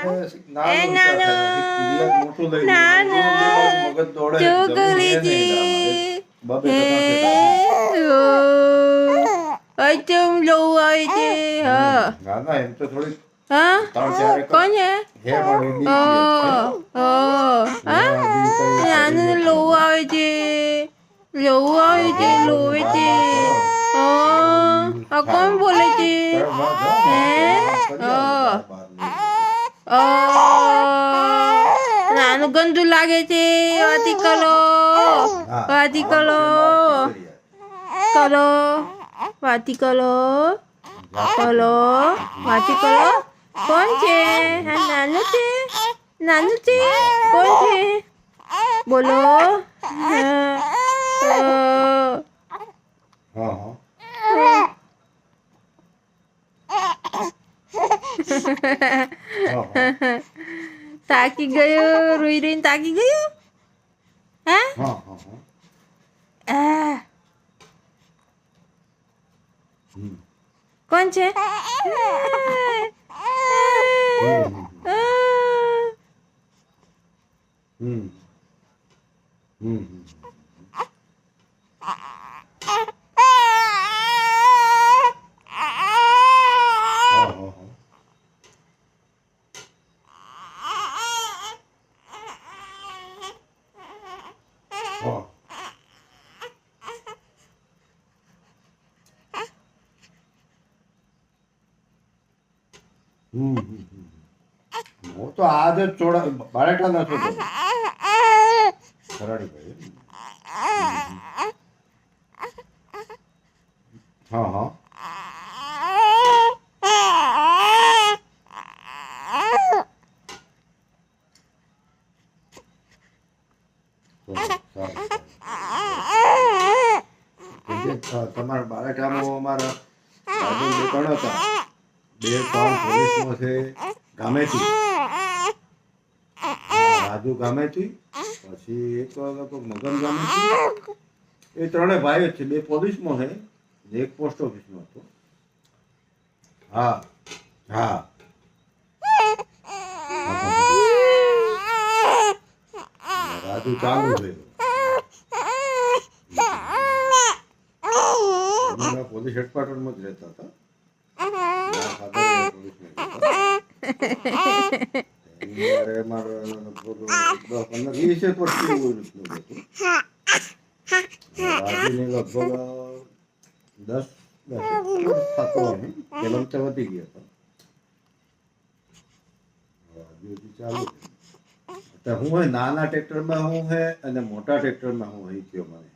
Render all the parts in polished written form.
એ નાનો નાનો ચોકલેટી तुम लोग आए थे हाँ गाना एम तो थोड़ी हाँ कौन है ओ नानू लोग आए थे कौन बोले थे नानू गंदू लागे थे वाती कलो वाती कलो कौन थे हाँ नानू थे कौन थे बोलो ताकी गयो रोई ताकी गयो हाँ कौन छे वो तो आज थोड़ा बारेटा ना छोड़ो खराड़ी भाई हाँ हाँ તમારા બારેટામાં અમારા બાજુ દુકાન હતા 2-3 પોલીસમાં છે ગામેથી રાજુ ગામેથી પછી એક મગન ગામેથી એ ત્રણે ભાઈ જ છે 2 પોલીસમાં છે એક પોસ્ટ ઓફિસમાં હતો હા હા રાજુ ચાલુ છે પોલીસ હેડક્વાર્ટરમાં જ રહેતા હતા હું નાના ટ્રેક્ટરમાં હું હે અને મોટા ટ્રેક્ટરમાં હું હઈ થયો મને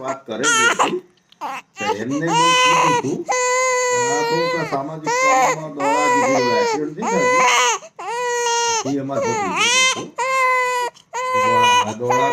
વાત કરેલી હતી એમને સામાજિક કામમાં દોડા